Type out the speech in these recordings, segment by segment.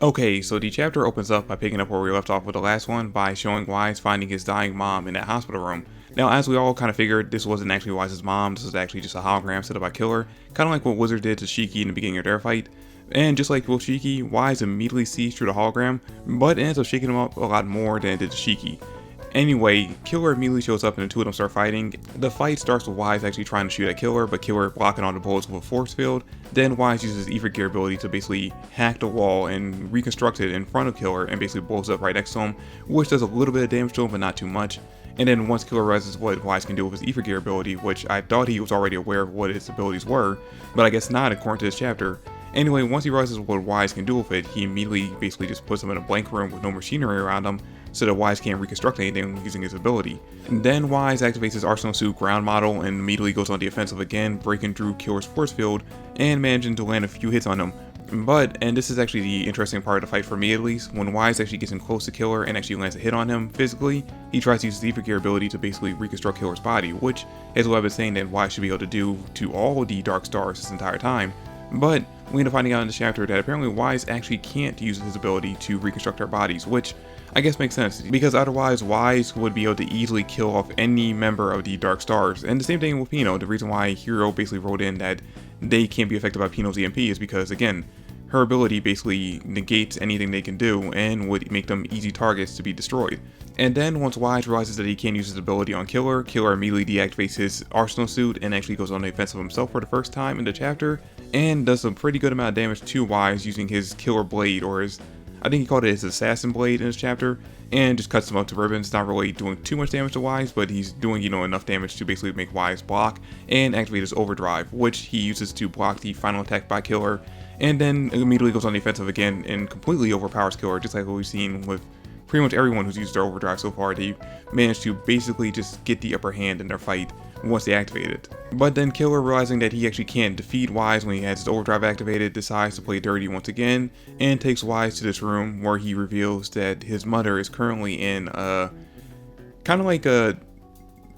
Okay, so the chapter opens up by picking up where we left off with the last one by showing Weisz finding his dying mom in that hospital room. Now, as we all kind of figured, this wasn't actually Weiss's mom, this was actually just a hologram set up by Killer, kind of like what Wizard did to Shiki in the beginning of their fight. And just like with Shiki, Weisz immediately sees through the hologram, but ends up shaking him up a lot more than it did to Shiki. Anyway, Killer immediately shows up and the two of them start fighting. The fight starts with Weisz actually trying to shoot at Killer, but Killer blocking all the bullets with a force field. Then Weisz uses his ether gear ability to basically hack the wall and reconstruct it in front of Killer and basically blows up right next to him, which does a little bit of damage to him, but not too much. And then once Killer realizes what Weisz can do with his ether gear ability, which I thought he was already aware of what his abilities were, but I guess not according to this chapter. Anyway, once he realizes what Weisz can do with it, he immediately basically just puts him in a blank room with no machinery around him, so that Weisz can't reconstruct anything using his ability. Then Weisz activates his Arsenal Suit ground model and immediately goes on the offensive again, breaking through Killer's force field and managing to land a few hits on him. But, and this is actually the interesting part of the fight for me at least, when Weisz actually gets in close to Killer and actually lands a hit on him physically, he tries to use his ether gear ability to basically reconstruct Killer's body, which is what I've been saying that Weisz should be able to do to all the Dark Stars this entire time. But we end up finding out in this chapter that apparently Weisz actually can't use his ability to reconstruct our bodies, which I guess makes sense, because otherwise Weisz would be able to easily kill off any member of the Dark Stars. And the same thing with Pino. The reason why Hero basically wrote in that they can't be affected by Pino's EMP is because, again, her ability basically negates anything they can do and would make them easy targets to be destroyed. And then once Weisz realizes that he can't use his ability on Killer, Killer immediately deactivates his Arsenal Suit and actually goes on the offensive himself for the first time in the chapter, and does a pretty good amount of damage to Weisz using his Killer Blade, or his, I think he called it his Assassin Blade in this chapter, and just cuts him up to ribbons, not really doing too much damage to Weisz, but he's doing, enough damage to basically make Weisz block and activate his Overdrive, which he uses to block the final attack by Killer, and then immediately goes on the offensive again and completely overpowers Killer, just like what we've seen with pretty much everyone who's used their Overdrive so far. They managed to basically just get the upper hand in their fight once they activate it. But then Killer, realizing that he actually can't defeat Weisz when he has his Overdrive activated, decides to play dirty once again and takes Weisz to this room where he reveals that his mother is currently in a kind of like a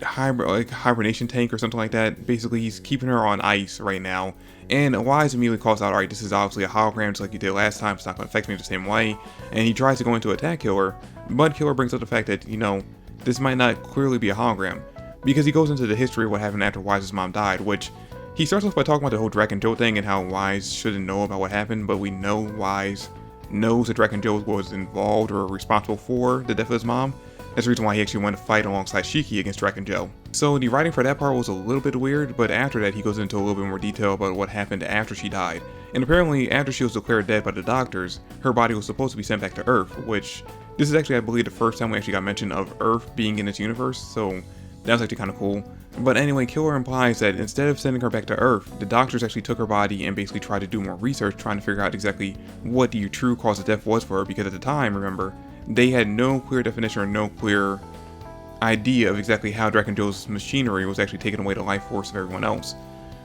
hibernation tank or something like that. Basically, he's keeping her on ice right now, and Weisz immediately calls out, alright, this is obviously a hologram just like you did last time, it's not going to affect me the same way, and he tries to go into attack Killer, but Killer brings up the fact that, this might not clearly be a hologram, because he goes into the history of what happened after Weiss's mom died, which he starts off by talking about the whole Drac and Joe thing and how Weisz shouldn't know about what happened, but we know Weisz knows that Drac and Joe was involved or responsible for the death of his mom. That's the reason why he actually went to fight alongside Shiki against Drac and Joe. So the writing for that part was a little bit weird, but after that he goes into a little bit more detail about what happened after she died. And apparently after she was declared dead by the doctors, her body was supposed to be sent back to Earth, which this is actually, I believe, the first time we actually got mention of Earth being in this universe, so that was actually kind of cool. But anyway, Killer implies that instead of sending her back to Earth, the doctors actually took her body and basically tried to do more research, trying to figure out exactly what the true cause of death was for her, because at the time, remember, they had no clear definition or no clear idea of exactly how Drac and Joe's machinery was actually taking away the life force of everyone else.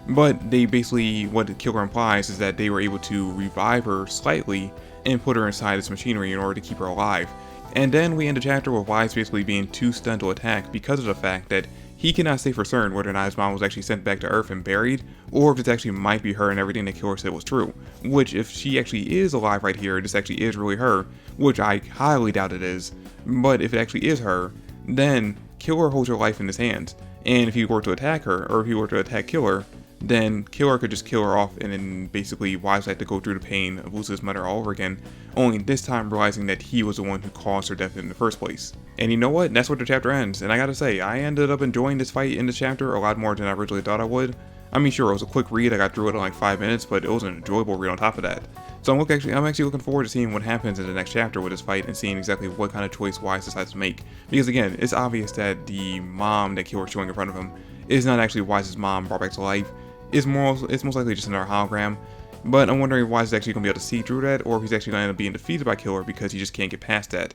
But they basically, what the Killer implies is that they were able to revive her slightly and put her inside this machinery in order to keep her alive. And then we end the chapter with Weisz basically being too stunned to attack because of the fact that he cannot say for certain whether or not his mom was actually sent back to Earth and buried, or if this actually might be her and everything that Killer said was true. Which, if she actually is alive right here, this actually is really her, which I highly doubt it is, but if it actually is her, then Killer holds her life in his hands, and if he were to attack her, or if he were to attack Killer, then Killer could just kill her off, and then basically Weisz had to go through the pain of losing his mother all over again, only this time realizing that he was the one who caused her death in the first place. And you know what? That's where the chapter ends, and I gotta say, I ended up enjoying this fight in this chapter a lot more than I originally thought I would. I mean, sure, it was a quick read, I got through it in like 5 minutes, but it was an enjoyable read on top of that. So I'm actually looking forward to seeing what happens in the next chapter with this fight and seeing exactly what kind of choice Weisz decides to make. Because again, it's obvious that the mom that Killer's showing in front of him is not actually Weiss's mom brought back to life. It's most likely just another hologram, but I'm wondering if Weisz is actually going to be able to see through that, or if he's actually going to end up being defeated by Killer because he just can't get past that.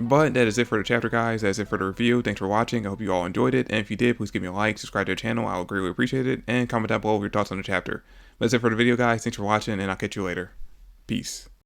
But that is it for the chapter, guys. That is it for the review. Thanks for watching. I hope you all enjoyed it, and if you did, please give me a like, subscribe to the channel. I would greatly appreciate it, and comment down below your thoughts on the chapter. But that's it for the video, guys. Thanks for watching, and I'll catch you later. Peace.